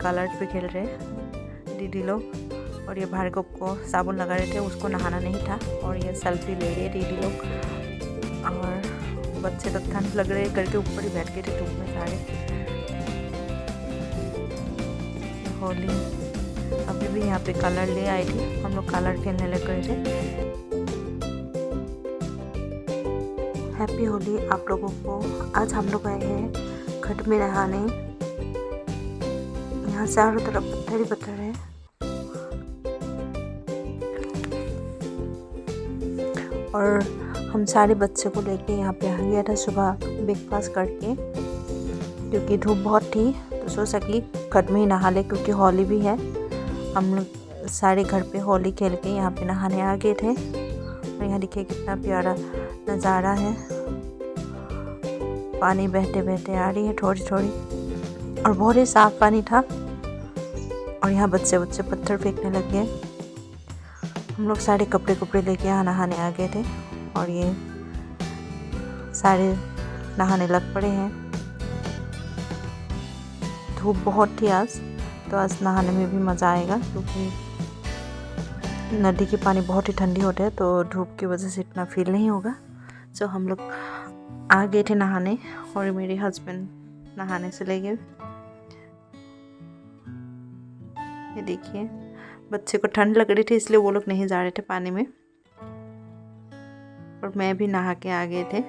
Colours भी खेल रहे हैं दीदी लोग। और ये भार्गव को साबुन लगा रहे थे, उसको नहाना नहीं था। और ये सेल्फी ले रहे दीदी लोग। और बच्चे तो ठंड लग रहे करके ऊपर ही बैठ गए थे धूप में सारे। होली अभी भी यहाँ पे कलर ले आई थी, हम लोग कलर खेलने लग गए थे। हैप्पी होली आप लोगों को। आज हम लोग आए हैं खड्ड में नहाने। यहाँ चारों तरफ पत्थर ही पत्थर है। और हम सारे बच्चे को लेके यहाँ पे आ गया था सुबह ब्रेकफास्ट करके, क्योंकि धूप बहुत थी तो सोचा कि खड्ड में ही नहा ले, क्योंकि होली भी है। हम लोग सारे घर पे होली खेल के यहाँ पे नहाने आ गए थे। और यहाँ देखिए कितना प्यारा नज़ारा है, पानी बहते बहते आ रही है थोड़ी थोड़ी, और बहुत ही साफ पानी था। और यहाँ बच्चे पत्थर फेंकने लग गए। हम लोग सारे कपड़े लेके यहाँ नहाने आ गए थे। और ये सारे नहाने लग पड़े हैं। धूप बहुत थी आज, तो आज नहाने में भी मज़ा आएगा, क्योंकि नदी के पानी बहुत ही ठंडी होते हैं, तो धूप की वजह से इतना फील नहीं होगा। तो हम लोग आ गए थे नहाने, और मेरे हस्बैंड नहाने चले गए। ये देखिए बच्चे को ठंड लग रही थी, इसलिए वो लोग नहीं जा रहे थे पानी में। और मैं भी नहा के आ गए थे।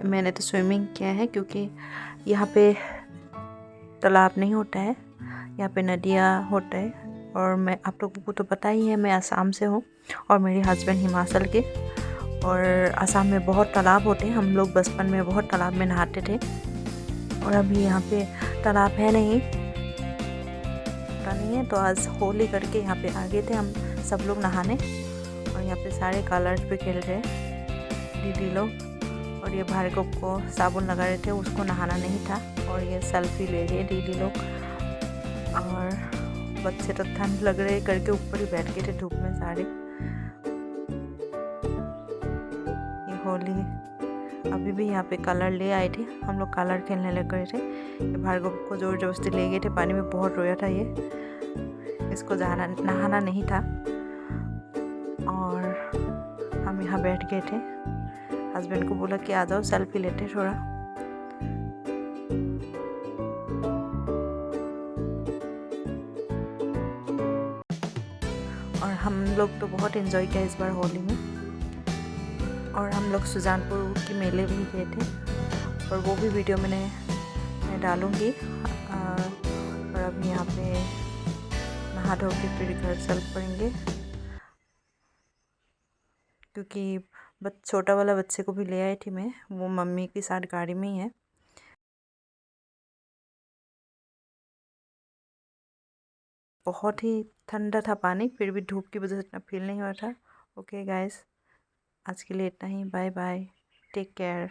मैंने तो स्विमिंग किया है, क्योंकि यहाँ पे तालाब नहीं होता है, यहाँ पे नदियाँ होता है। और मैं आप लोगों को तो पता ही है, मैं असम से हूँ और मेरे हस्बैंड हिमाचल के। और असम में बहुत तालाब होते हैं, हम लोग बचपन में बहुत तालाब में नहाते थे। और अभी यहाँ पे तालाब है नहीं, पता नहीं है, तो आज होली करके यहाँ पे आ गए थे हम सब लोग नहाने। और यहाँ पे सारे कलर्स भी खेल रहे दीदी लोग। और ये भार्गव को साबुन लगा रहे थे, उसको नहाना नहीं था। और ये सेल्फी ले रहे दीदी लोग। और बच्चे तो ठंड लग रहे करके ऊपर ही बैठ गए थे धूप में सारे। ये होली अभी भी यहाँ पे कलर ले आए थे, हम लोग कलर खेलने लग गए थे। ये भार्गव को जोर जबरदस्ती ले गए थे पानी में, बहुत रोया था ये, इसको नहाना नहीं था। और हम यहाँ बैठ गए थे, हस्बैंड को बोला कि आ जाओ सेल्फी लेते थोड़ा। और हम लोग तो बहुत एंजॉय किया इस बार होली में। और हम लोग सुजानपुर के मेले भी गए थे, और वो भी वीडियो मैं डालूँगी। और अब यहाँ पे नहा धो के फिर घर चल पड़ेंगे, क्योंकि छोटा वाला बच्चे को भी ले आई थी मैं, वो मम्मी के साथ गाड़ी में ही है। बहुत ही ठंडा था पानी, फिर भी धूप की वजह से इतना फील नहीं हुआ था। ओके गाइस, आज के लिए इतना ही। Bye bye, take care.